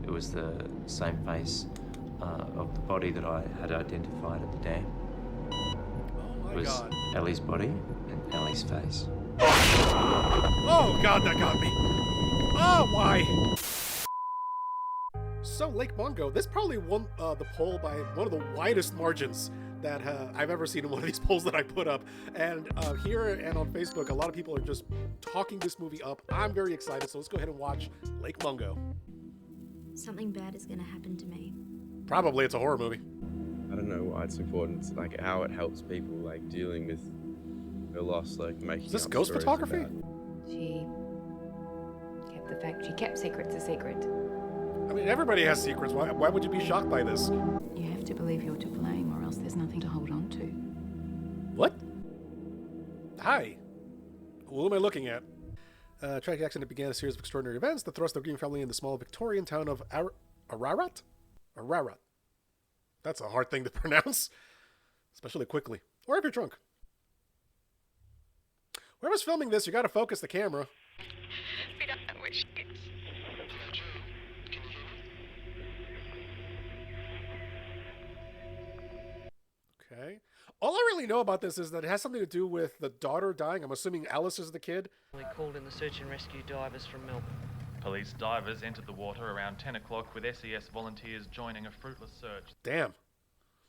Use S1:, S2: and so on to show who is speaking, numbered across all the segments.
S1: It was the same face of the body that I had identified at the dam.
S2: Oh
S1: It
S2: my
S1: was
S2: God.
S1: Ellie's body and Ellie's face.
S2: Oh God, that got me. Oh, why? So Lake Mungo, this probably won the poll by one of the widest margins that I've ever seen in one of these polls that I put up. And here and on Facebook, a lot of people are just talking this movie up. I'm very excited, so let's go ahead and watch Lake Mungo.
S3: Something bad is going to happen to me.
S2: Probably it's a horror movie.
S4: I don't know why it's important, like how it helps people like dealing with their loss, like making.
S2: Is this
S4: up
S2: ghost
S4: stories
S2: photography?
S4: about-
S5: She kept secrets a secret.
S2: I mean, everybody has secrets. Why would you be shocked by this?
S5: You have to believe you're to blame, or else there's nothing to hold on to.
S2: What? Hi. Who am I looking at? Tragic accident began a series of extraordinary events that thrust the Green family in the small Victorian town of Ararat? Ararat. That's a hard thing to pronounce, especially quickly. Or if you're drunk. Whoever's filming this, you gotta focus the camera.
S6: We don't know where she is.
S2: Okay. All I really know about this is that it has something to do with the daughter dying. I'm assuming Alice is the kid.
S7: We called in the search and rescue divers from Melbourne.
S8: Police divers entered the water around 10 o'clock with SES volunteers joining a fruitless search.
S2: Damn.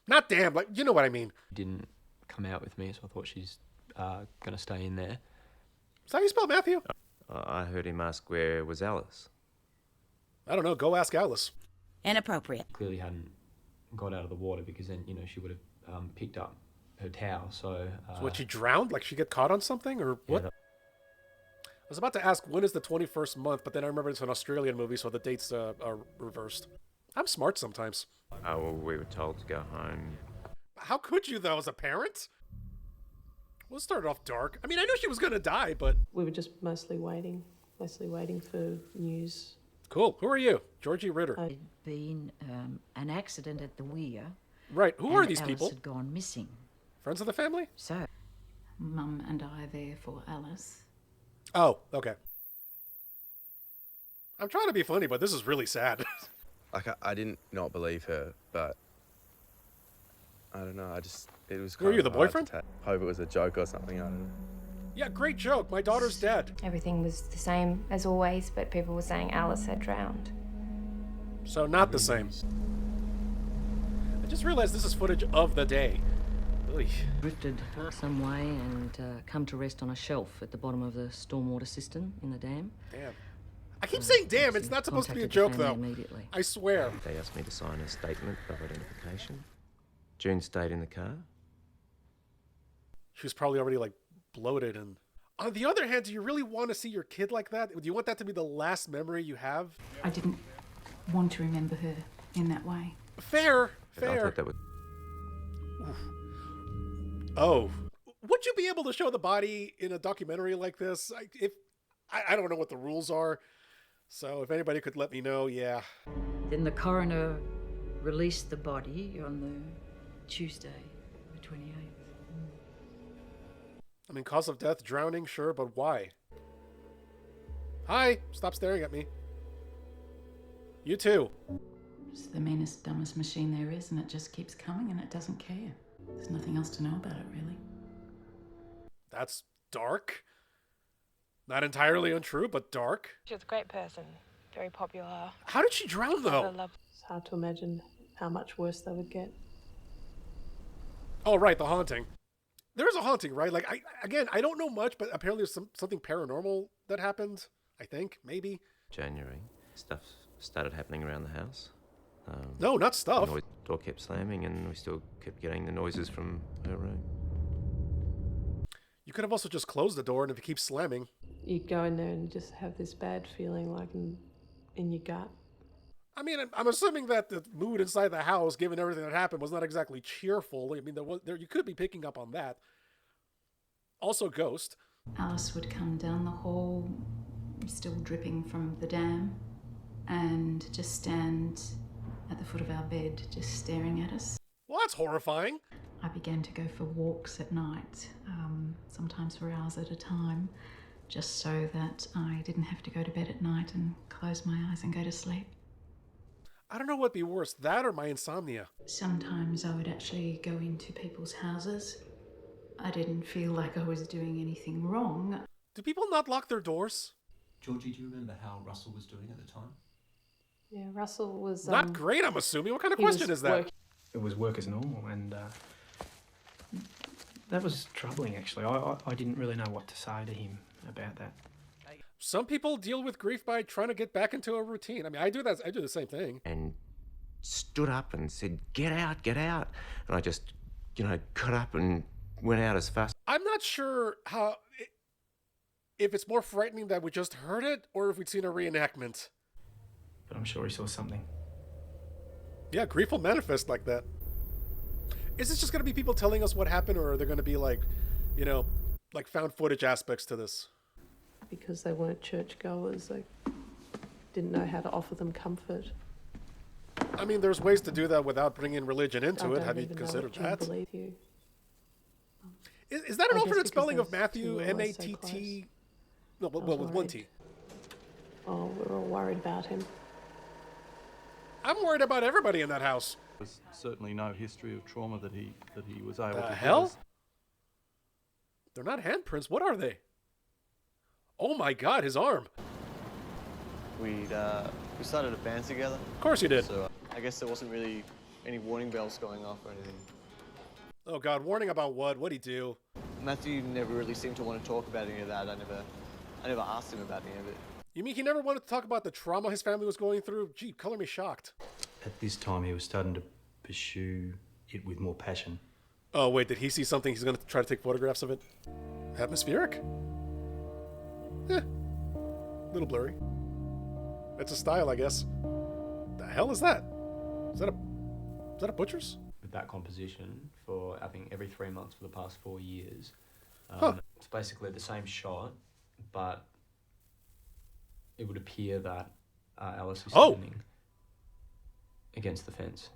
S2: Not damn, like, you know what I mean.
S1: Didn't come out with me, so I thought she's going to stay in there.
S2: Is that how you spell Matthew?
S1: I heard him ask where was Alice.
S2: I don't know. Go ask Alice.
S9: Inappropriate.
S1: Clearly hadn't got out of the water because then, she would have picked up her towel. So
S2: what, she drowned? Like she get caught on something? Or what?
S1: Yeah,
S2: I was about to ask when is the 21st month, but then I remember it's an Australian movie, so the dates are reversed. I'm smart sometimes.
S1: well, we were told to go home.
S2: How could you, though, as a parent? We'll start off dark. I mean, I knew she was going to die, but...
S10: We were just mostly waiting for news.
S2: Cool. Who are you? Georgie Ritter.
S9: There'd been an accident at the weir.
S2: Right. Who are these
S9: Alice
S2: people?
S9: had gone missing.
S2: Friends of the family?
S9: So,
S5: Mum and I are there for Alice.
S2: Oh, okay. I'm trying to be funny, but this is really sad.
S4: Like I didn't not believe her, but I don't know. It was.
S2: Who are you, the
S4: hard to
S2: boyfriend?
S4: hope it was a joke or something. I don't know.
S2: Yeah, great joke. My daughter's dead.
S5: Everything was the same as always, but people were saying Alice had drowned.
S2: So not the same. I just realized this is footage of the day. Oy.
S7: Drifted some way and come to rest on a shelf at the bottom of the stormwater cistern in the dam.
S2: Damn. I keep saying damn. It's not supposed to be a joke, though.
S7: Immediately.
S2: I swear.
S1: They asked me to sign a statement of identification. June stayed in the car.
S2: She was probably already, like, bloated. And on the other hand, do you really want to see your kid like that? Do you want that to be the last memory you have?
S5: I didn't want to remember her in that way.
S2: Fair.
S1: I
S2: Fair.
S1: thought that was...
S2: Oh. Would you be able to show the body in a documentary like this? I don't know what the rules are. So if anybody could let me know, yeah.
S9: then the coroner released the body on the Tuesday, the 28th.
S2: I mean, cause of death, drowning, sure, but why? Hi, stop staring at me. You too.
S5: It's the meanest, dumbest machine there is, and it just keeps coming and it doesn't care. There's nothing else to know about it, really.
S2: That's dark. Not entirely untrue, but dark.
S6: She was a great person, very popular.
S2: How did she drown, though?
S10: It's hard to imagine how much worse they would get.
S2: Oh, right, the haunting. There's a haunting, right? Like, I don't know much, but apparently there's something paranormal that happened. I think, maybe.
S1: January. Stuff started happening around the house.
S2: No, not stuff.
S1: The door kept slamming and we still kept getting the noises from her room.
S2: You could have also just closed the door, and if it keeps slamming...
S10: You go in there and just have this bad feeling like in your gut.
S2: I mean, I'm assuming that the mood inside the house, given everything that happened, was not exactly cheerful. I mean, you could be picking up on that. Also, ghost.
S5: Alice would come down the hall, still dripping from the dam, and just stand at the foot of our bed, just staring at us.
S2: Well, that's horrifying.
S5: I began to go for walks at night, sometimes for hours at a time, just so that I didn't have to go to bed at night and close my eyes and go to sleep.
S2: I don't know what'd be worse, that or my insomnia.
S5: Sometimes I would actually go into people's houses. I didn't feel like I was doing anything wrong.
S2: Do people not lock their doors?
S11: Georgie, do you remember how Russell was doing at the time?
S10: Yeah, Russell was
S2: Not great, I'm assuming. What kind of
S10: he was
S2: question is that?
S12: It was work as normal, and that was troubling, actually. I didn't really know what to say to him about that.
S2: Some people deal with grief by trying to get back into a routine. I mean, I do that. I do the same thing.
S13: And stood up and said, get out, get out. And I just, got up and went out as fast.
S2: I'm not sure if it's more frightening that we just heard it or if we'd seen a reenactment.
S12: But I'm sure he saw something.
S2: Yeah, grief will manifest like that. Is this just going to be people telling us what happened, or are there going to be like found footage aspects to this?
S10: because they weren't churchgoers. They didn't know how to offer them comfort.
S2: I mean, there's ways to do that without bringing religion into it. Have you
S10: even
S2: considered
S10: know what
S2: that?
S10: believe you.
S2: Is that an
S10: I guess
S2: alternate
S10: because
S2: spelling of
S10: those
S2: Matthew?
S10: two were always so
S2: M-A-T-T?
S10: close.
S2: No, well, with one T.
S10: Oh, we're all worried about him.
S2: I'm worried about everybody in that house.
S14: There's certainly no history of trauma that he was able to.
S2: The
S14: give
S2: hell?
S14: us.
S2: They're not handprints. What are they? Oh my God, his arm.
S15: We started a band together.
S2: Of course you did.
S15: So I guess there wasn't really any warning bells going off or anything.
S2: Oh God, warning about what? What'd he do?
S15: Matthew never really seemed to want to talk about any of that. I never asked him about any of it.
S2: You mean he never wanted to talk about the trauma his family was going through? Gee, color me shocked.
S16: At this time, he was starting to pursue it with more passion.
S2: Oh wait, did he see something? He's gonna try to take photographs of it? Atmospheric? Little blurry. It's a style, I guess. The hell is that? Is that a butcher's?
S1: With that composition for, I think, every 3 months for the past 4 years.
S2: Huh.
S1: It's basically the same shot, but it would appear that Alice is standing against the fence.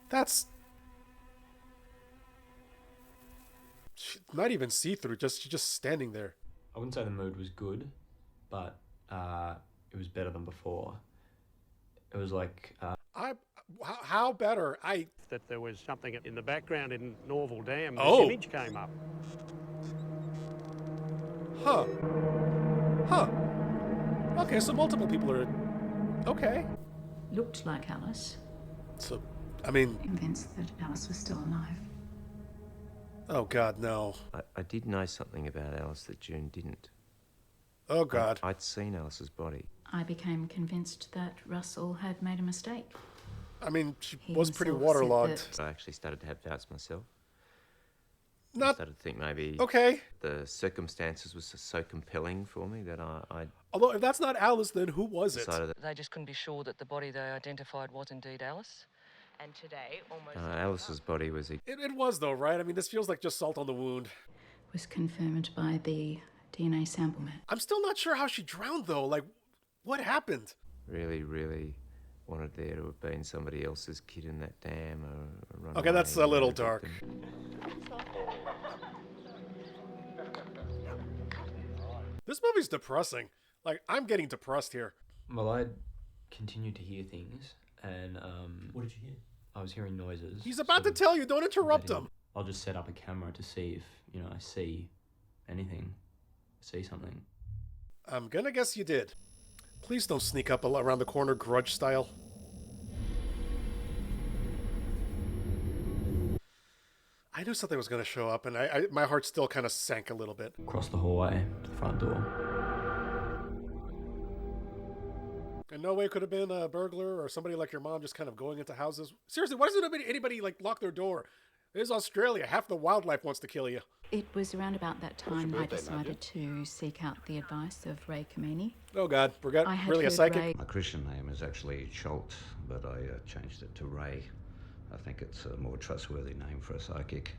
S2: That's not even see-through, she's just standing there.
S1: I wouldn't say the mood was good, but it was better than before. It was like...
S2: How better?
S17: That there was something in the background in Norval Dam. This
S2: Oh.
S17: image came up.
S2: Huh. Okay, so multiple people are... Okay.
S5: Looked like Alice.
S2: So, I mean...
S5: Convinced that Alice was still alive.
S2: Oh God, no.
S13: I did know something about Alice that June didn't.
S2: Oh God.
S13: I'd seen Alice's body.
S5: I became convinced that Russell had made a mistake.
S2: I mean, she
S5: He
S2: was pretty
S5: himself said
S2: waterlogged.
S13: I actually started to have doubts myself. I
S2: Not...
S13: started to think maybe
S2: Okay.
S13: the circumstances was so compelling for me that I
S2: Although, if that's not Alice, then who was it?
S13: decided that
S7: They just couldn't be sure that the body they identified was indeed Alice. And today, almost...
S13: Alice's body was...
S2: It was, though, right? I mean, this feels like just salt on the wound.
S5: Was confirmed by the DNA sample match.
S2: I'm still not sure how she drowned, though. Like, what happened?
S13: really, really wanted there to have been somebody else's kid in that dam or run
S2: Okay, that's
S13: away
S2: a little
S13: and
S2: dark.
S13: them.
S2: This movie's depressing. Like, I'm getting depressed here.
S1: Well, I continued to hear things, and...
S11: What did you hear?
S1: I was hearing noises.
S2: He's about to tell you, don't interrupt him.
S1: I'll just set up a camera to see if, I see anything. See something.
S2: I'm gonna guess you did. Please don't sneak up around the corner Grudge style. I knew something was gonna show up, and my heart still kind of sank a little bit.
S1: Across the hallway to the front door.
S2: In no way could have been a burglar or somebody like your mom just kind of going into houses. Seriously, why doesn't anybody like lock their door? It is Australia. Half the wildlife wants to kill you.
S5: It was around about that time I
S2: birthday,
S5: decided to seek out the advice of Ray Kameni.
S2: Oh God,
S5: I had
S2: really a
S5: heard
S2: psychic?
S5: Ray-
S11: My Christian name is actually Schultz, but I changed it to Ray. I think it's a more trustworthy name for a psychic.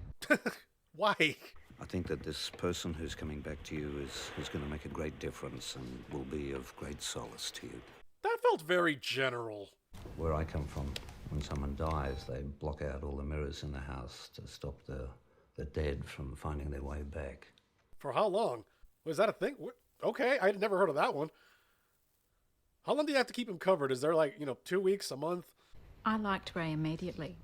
S2: Why?
S11: I think that this person who's coming back to you is going to make a great difference and will be of great solace to you.
S2: That felt very general.
S11: Where I come from, when someone dies, they block out all the mirrors in the house to stop the dead from finding their way back.
S2: For how long? Was that a thing? Okay, I'd never heard of that one. How long do you have to keep him covered? Is there 2 weeks, a month?
S9: I liked Ray immediately.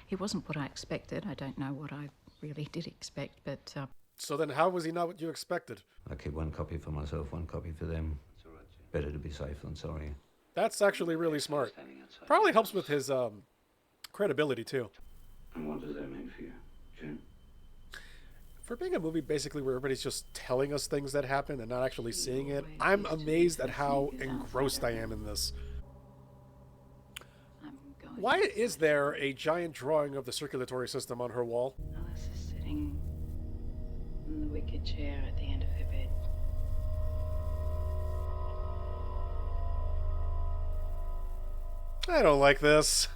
S9: He wasn't what I expected. I don't know what I really did expect, but...
S2: So then how was he not what you expected?
S11: I keep one copy for myself, one copy for them. Better to be safe than sorry.
S2: That's actually really smart. Probably helps with his credibility, too.
S11: And what does that mean for you, June?
S2: For being a movie basically where everybody's just telling us things that happen and not actually seeing it, I'm amazed at how engrossed I am in this. Why is there a giant drawing of the circulatory system on her wall?
S5: Alice is sitting in the wicker chair at the end of her bed.
S2: I don't like this.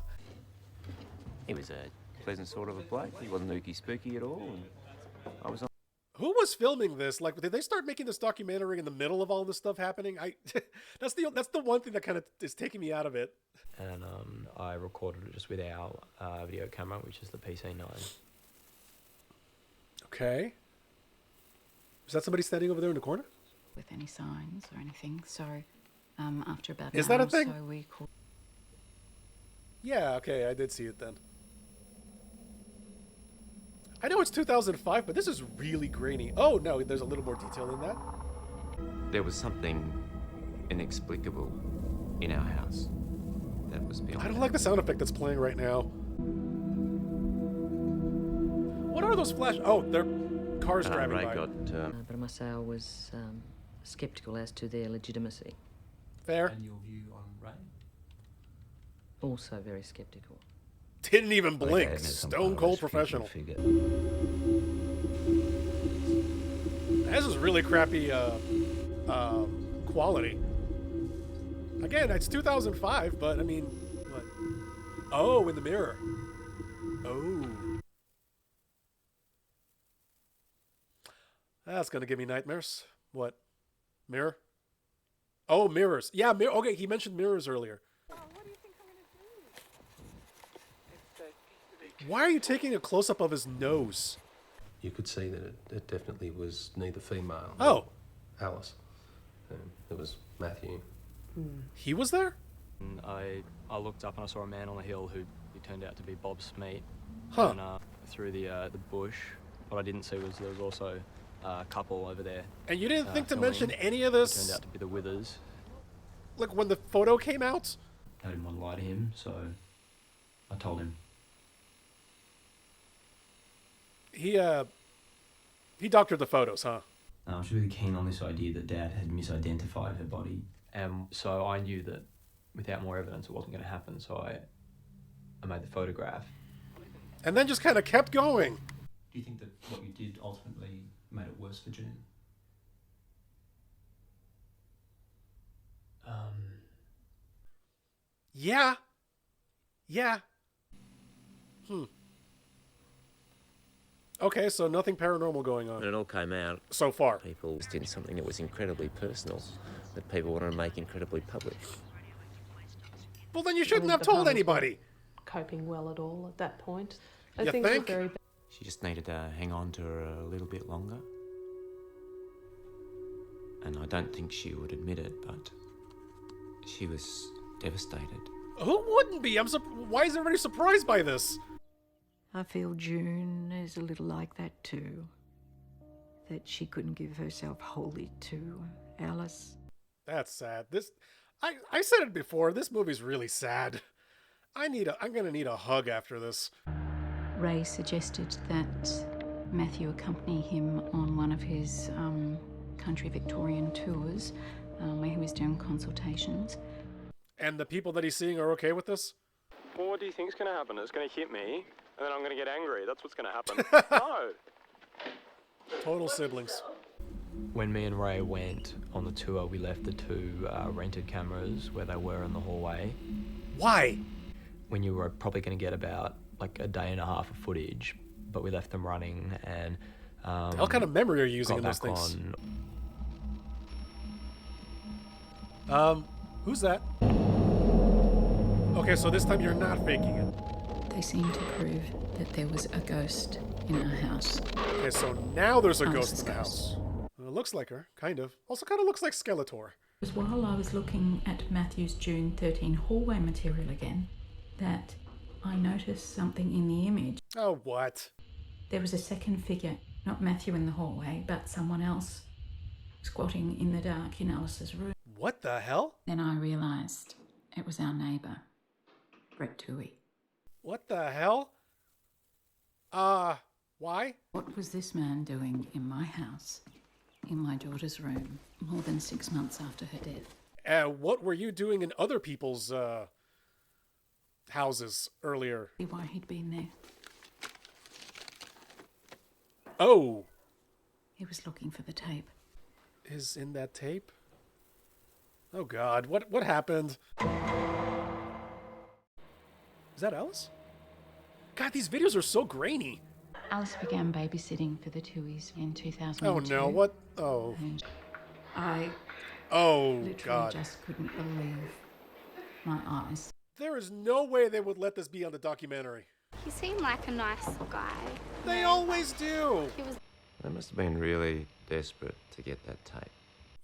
S13: He was a pleasant sort of a bloke. He wasn't ooky spooky at all. And I was on.
S2: Who was filming this? Like, did they start making this documentary in the middle of all this stuff happening? That's the one thing that kind of is taking me out of it.
S1: And I recorded it just with our video camera, which is the PC9.
S2: Okay. Is that somebody standing over there in the corner?
S5: With any signs or anything, so after about
S2: Is
S5: an
S2: that a
S5: hour or
S2: thing?
S5: so we called.
S2: Yeah, okay, I did see it then. I know it's 2005, but this is really grainy. Oh, no, there's a little more detail in that.
S13: There was something inexplicable in our house that was beyond.
S2: I don't like the sound effect that's playing right now. What are those flash? Oh, they're cars driving
S13: Ray
S2: by.
S13: got.
S7: But I must say I was sceptical as to their legitimacy.
S2: Fair.
S14: And your view on Ray?
S7: Also very sceptical.
S2: Didn't even blink.
S11: Okay,
S2: Stone cold professional. This is really crappy quality. Again, it's 2005, but I mean, what? Oh, in the mirror. Oh. That's gonna give me nightmares. What? Mirror? Oh, mirrors. Yeah, mirror. Okay, he mentioned mirrors earlier. Why are you taking a close-up of his nose?
S18: You could see that it definitely was neither female
S2: Oh.
S18: nor Alice. It was Matthew.
S2: He was there?
S1: And I looked up and I saw a man on the hill who turned out to be Bob Smeet.
S2: Huh.
S1: And through the bush, what I didn't see was there was also a couple over there.
S2: And you didn't think to
S1: filming.
S2: mention any of
S1: It
S2: this?
S1: turned out to be the Withers.
S2: Like when the photo came out?
S1: I didn't want to lie to him, so I told him.
S2: He doctored the photos, huh?
S1: I was really keen on this idea that Dad had misidentified her body. And so I knew that without more evidence it wasn't going to happen, so I made the photograph.
S2: And then just kind of kept going.
S1: Do you think that what you did ultimately made it worse for June?
S2: Yeah. Okay, so nothing paranormal going on.
S13: When it all came out,
S2: so far,
S13: people did something that was incredibly personal, that people wanted to make incredibly public.
S2: Well, then you shouldn't have told anybody.
S10: Coping well at all at that point.
S2: You
S10: Things were
S2: think?
S10: very
S13: She just needed to hang on to her a little bit longer. And I don't think she would admit it, but she was devastated.
S2: Who wouldn't be? Why is everybody surprised by this?
S9: I feel June is a little like that too. That she couldn't give herself wholly to Alice.
S2: That's sad. I said it before. This movie's really sad. I'm gonna need a hug after this.
S5: Ray suggested that Matthew accompany him on one of his country Victorian tours where he was doing consultations.
S2: And the people that he's seeing are okay with this?
S19: Well, what do you think's going to happen? It's going to hit me, and then I'm going to get angry. That's what's going to happen. No.
S2: Total siblings.
S1: When me and Ray went on the tour, we left the two rented cameras where they were in the hallway.
S2: Why?
S1: When you were probably going to get about like a day and a half of footage, but we left them running and...
S2: what kind of memory are you using in those
S1: got back
S2: things? Who's that? Okay, so this time you're not faking it.
S5: They seemed to prove that there was a ghost in our house.
S2: Okay, so now there's a
S5: Alice's
S2: ghost in the house. Well, it looks like her, kind of. Also kind of looks like Skeletor.
S5: While I was looking at Matthew's June 13 hallway material again, that I noticed something in the image.
S2: Oh, what?
S5: There was a second figure, not Matthew in the hallway, but someone else squatting in the dark in Alice's room.
S2: What the hell?
S5: Then I realised it was our neighbour, Brett Toohey.
S2: What the hell? Why?
S5: What was this man doing in my house, in my daughter's room, more than 6 months after her death?
S2: What were you doing in other people's, houses earlier?
S5: Why he'd been there.
S2: Oh!
S5: He was looking for the tape.
S2: Is in that tape? Oh God, what happened? Is that Alice? God, these videos are so grainy.
S5: Alice began babysitting for the Tooheys in 2002.
S2: Oh no, what? Oh.
S5: And I literally
S2: God.
S5: just couldn't believe my eyes.
S2: There is no way they would let this be on the documentary.
S3: He seemed like a nice guy.
S2: They always do.
S3: He was.
S13: They must have been really desperate to get that tape.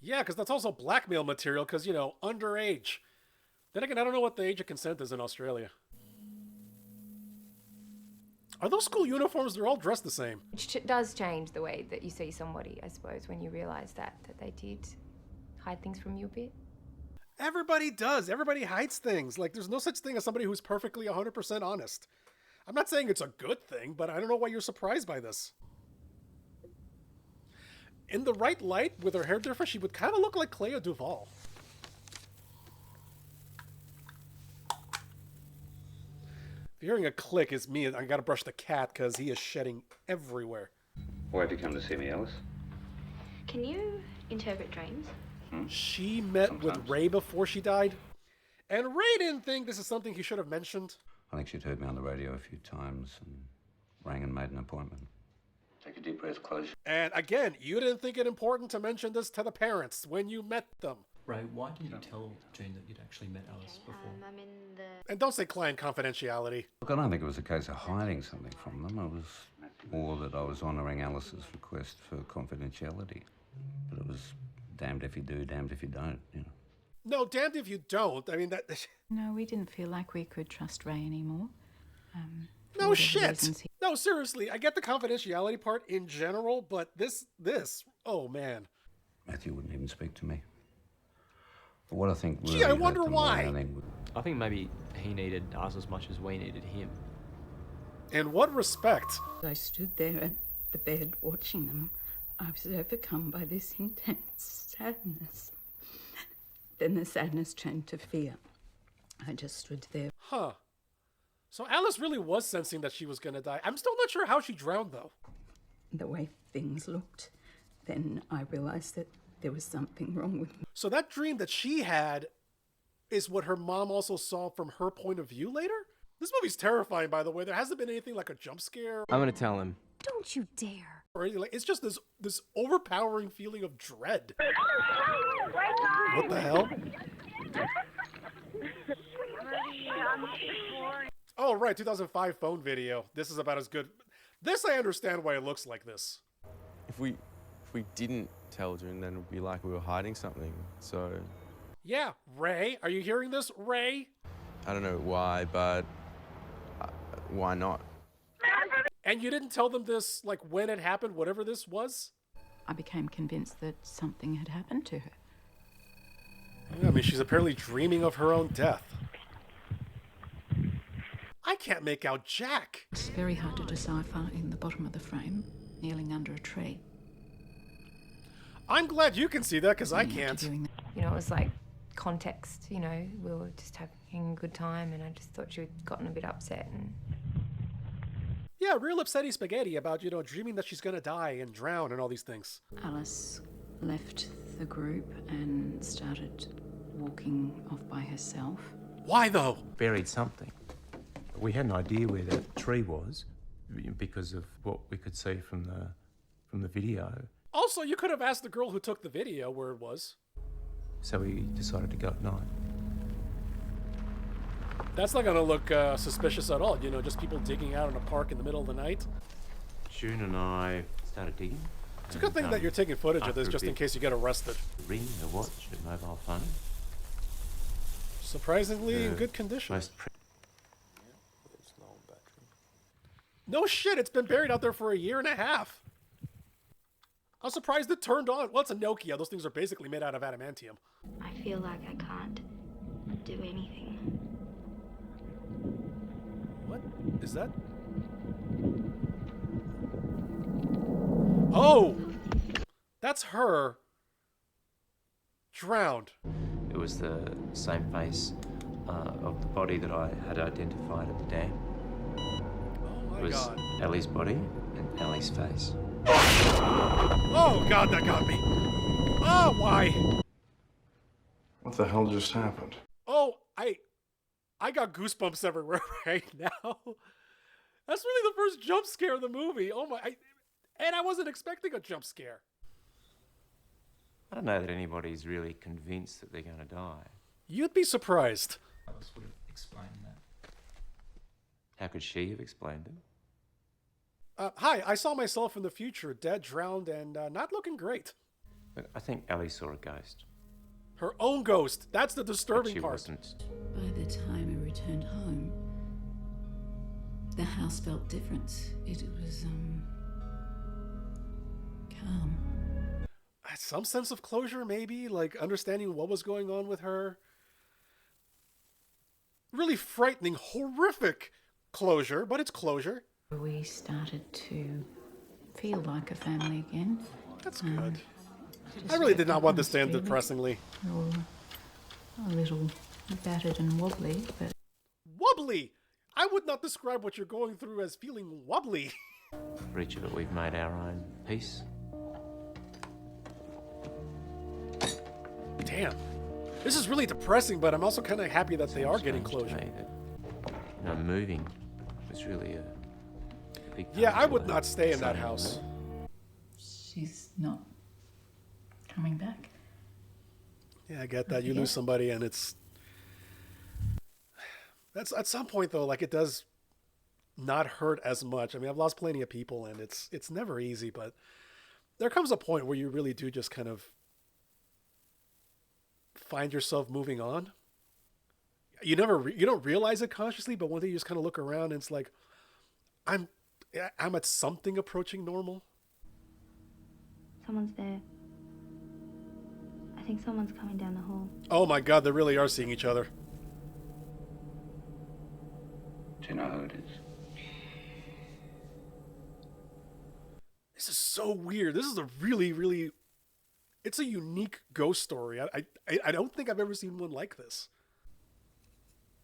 S2: Yeah, because that's also blackmail material, because, you know, underage. Then again, I don't know what the age of consent is in Australia. Are those school uniforms? They're all dressed the same.
S20: Which does change the way that you see somebody, I suppose, when you realise that they did hide things from you a bit.
S2: Everybody does. Everybody hides things. Like, there's no such thing as somebody who's perfectly 100% honest. I'm not saying it's a good thing, but I don't know why you're surprised by this. In the right light, with her hair different, she would kind of look like Clea Duvall. If you're hearing a click, it's me. I gotta brush the cat because he is shedding everywhere.
S11: Why have you come to see me, Alice?
S3: Can you interpret dreams?
S2: She met with Ray before she died, and Ray didn't think this is something he should have mentioned.
S11: I think she'd heard me on the radio a few times and rang and made an appointment. Take a deep breath, close.
S2: And again, you didn't think it important to mention this to the parents when you met them.
S1: Ray, why didn't you tell Jean that you'd actually met Alice before?
S3: I'm in the...
S2: And don't say client confidentiality.
S11: Look, I don't think it was a case of hiding something from them. It was more that I was honouring Alice's request for confidentiality. But it was damned if you do, damned if you don't, you know.
S2: No, damned if you don't. I mean, that...
S5: No, we didn't feel like we could trust Ray anymore.
S2: No shit. No, seriously. I get the confidentiality part in general, but this, oh man.
S11: Matthew wouldn't even speak to me. But what I think really...
S2: Gee, I wonder why.
S1: I think maybe he needed us as much as we needed him.
S2: In what respect?
S5: I stood there at the bed watching them. I was overcome by this intense sadness. Then the sadness turned to fear. I just stood there.
S2: Huh. So Alice really was sensing that she was going to die. I'm still not sure how she drowned, though.
S5: The way things looked, then I realized that there was something wrong with me.
S2: So that dream that she had is what her mom also saw from her point of view later? This movie's terrifying, by the way. There hasn't been anything like a jump scare.
S21: I'm gonna tell him.
S3: Don't you dare.
S2: Or anything. Like, it's just this overpowering feeling of dread. What the hell? Oh, right, 2005 phone video. This is about as good. This, I understand why it looks like this.
S4: If we didn't tell June, then it would be like we were hiding something. So
S2: Yeah, Ray, are you hearing this, Ray?
S4: I don't know why, but why not?
S2: And you didn't tell them this, like, when it happened, whatever this was?
S5: I became convinced that something had happened to her.
S2: Yeah, I mean, she's apparently dreaming of her own death. I can't make out Jack.
S5: It's very hard to decipher in the bottom of the frame, kneeling under a tree.
S2: I'm glad you can see that, because I can't.
S20: You know, it was like context, you know, we were just having a good time and I just thought she had gotten a bit upset and...
S2: Yeah, real upsetty spaghetti about, you know, dreaming that she's gonna die and drown and all these things.
S5: Alice left the group and started walking off by herself.
S2: Why though?
S16: Buried something. We had an idea where that tree was because of what we could see from the video.
S2: Also, you could have asked the girl who took the video where it was.
S16: So we decided to go at night.
S2: That's not gonna look suspicious at all, you know, just people digging out in a park in the middle of the night.
S11: June and I started digging.
S2: It's a good thing that you're taking footage of this just in case you get arrested.
S11: Ring, a watch, a mobile phone.
S2: Surprisingly in good condition. No shit, it's been buried out there for 1.5 years. I'm surprised it turned on. Well, it's a Nokia. Those things are basically made out of adamantium.
S3: I feel like I can't do anything.
S2: What is that? Oh! That's her. Drowned.
S16: It was the same face of the body that I had identified at the dam.
S2: Oh my
S16: It was
S2: God.
S16: Ellie's body and Ellie's face.
S2: Oh God, that got me. Oh, why?
S21: What the hell just happened?
S2: Oh, I got goosebumps everywhere right now. That's really the first jump scare of the movie. Oh my, and I wasn't expecting a jump scare.
S16: I don't know that anybody's really convinced that they're going to die.
S2: You'd be surprised.
S12: Alice would have explained that.
S16: How could she have explained it?
S2: Hi, I saw myself in the future, dead, drowned, and not looking great.
S16: But I think Ellie saw a ghost.
S2: Her own ghost. That's the
S16: But
S2: disturbing
S16: she
S2: part.
S16: wasn't.
S5: By the time we returned home, the house felt different. It was, calm.
S2: Some sense of closure, maybe, like understanding what was going on with her. Really frightening, horrific closure, but it's closure.
S5: We started to feel like a family again.
S2: That's good. I really did not want this to end depressingly.
S5: A little battered and wobbly, but...
S2: Wobbly! I would not describe what you're going through as feeling wobbly.
S16: For each of it, we've made our own peace.
S2: Damn. This is really depressing, but I'm also kind of happy that they are getting closure.
S16: Moving was really a big part
S2: Yeah,
S16: of
S2: I would
S16: the
S2: not stay in that
S16: exciting
S2: house.
S16: moment.
S5: She's not coming back.
S2: Yeah, I get that. You lose somebody and that's at some point though, like it does not hurt as much. I mean, I've lost plenty of people and it's never easy, but there comes a point where you really do just kind of find yourself moving on. You don't realize it consciously, but one day you just kind of look around and it's like, I'm at something approaching normal.
S3: Someone's there. I think someone's coming down the hall.
S2: Oh my God, they really are seeing each other.
S11: Do you know who it is?
S2: This is so weird. This is a really, it's a unique ghost story. I don't think I've ever seen one like this.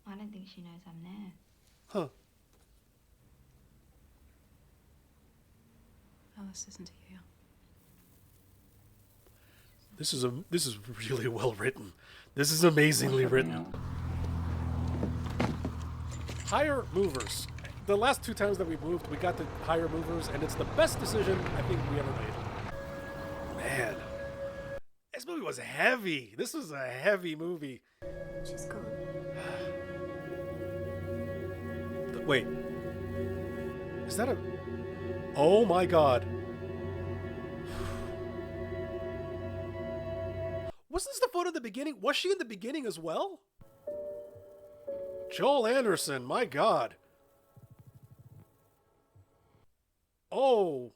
S3: I don't think she knows I'm there.
S2: Huh.
S5: Alice isn't here.
S2: This is really well written. This is amazingly written. Hire movers. The last 2 times that we moved, we got to hire movers, and it's the best decision I think we ever made. Man, this movie was heavy. This was a heavy movie.
S3: She's gone.
S2: Wait. Is that a... Oh my God. Wasn't this the photo at the beginning? Was she in the beginning as well? Joel Anderson, my God. Oh.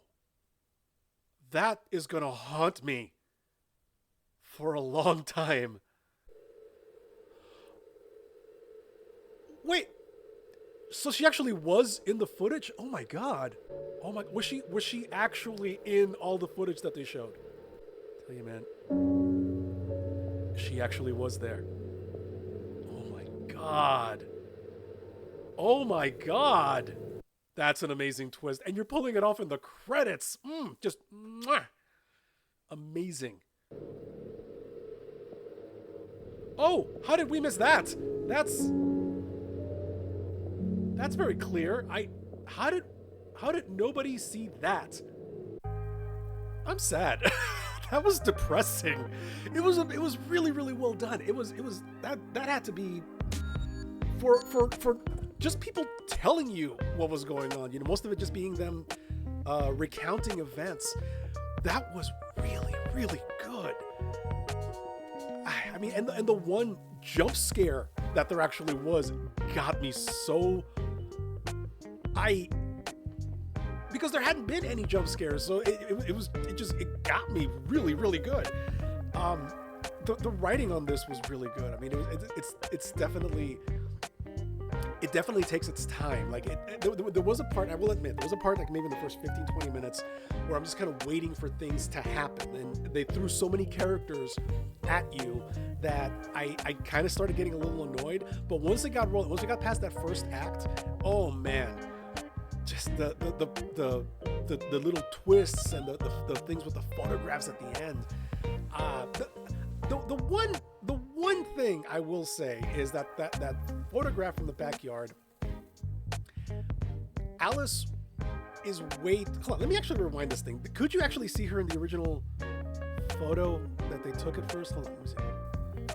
S2: That is gonna haunt me for a long time. Wait. So she actually was in the footage? Oh my God. Oh my, was she actually in all the footage that they showed? Tell you, man. She actually was there. Oh my God. Oh my God. That's an amazing twist. And you're pulling it off in the credits. Just mwah. Amazing. Oh, how did we miss that? That's very clear. How did nobody see that? I'm sad. That was depressing. It was really well done. It was that had to be for just people telling you what was going on. You know, most of it just being them recounting events. That was really good. I mean, and the one jump scare that there actually was got me so. because there hadn't been any jump scares, so it got me really, really good. The writing on this was really good. I mean, it definitely takes its time. Like there was a part, I will admit, there was a part like maybe in the first 15, 20 minutes where I'm just kind of waiting for things to happen, and they threw so many characters at you that I kind of started getting a little annoyed. But once it got rolling, once we got past that first act, oh man, just the little twists and the things with the photographs at the end. The one thing I will say is that photograph from the backyard, Alice is hold on, let me actually rewind this thing. Could you actually see her in the original photo that they took at first? Hold on, let me see.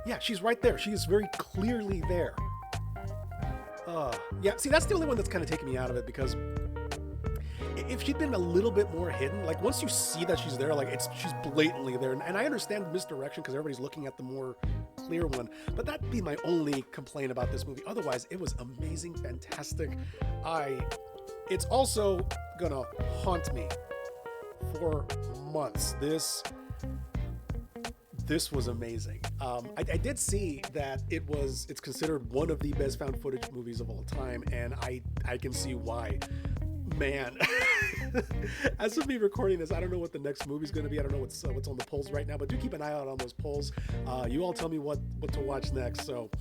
S2: Yeah, she's right there. She is very clearly there. Yeah, see, that's the only one that's kind of taking me out of it, because if she'd been a little bit more hidden, like once you see that she's there, like she's blatantly there. And I understand misdirection because everybody's looking at the more clear one, but that'd be my only complaint about this movie. Otherwise, it was amazing, fantastic. It's also gonna haunt me for months. This was amazing. I did see that it's considered one of the best found footage movies of all time, and I can see why. Man, as of me recording this, I don't know what the next movie's going to be. I don't know what's on the polls right now, but do keep an eye out on those polls. You all tell me what to watch next. So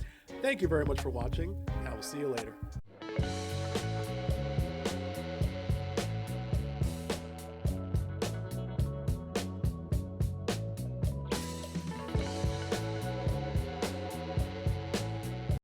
S2: thank you very much for watching. I will see you later.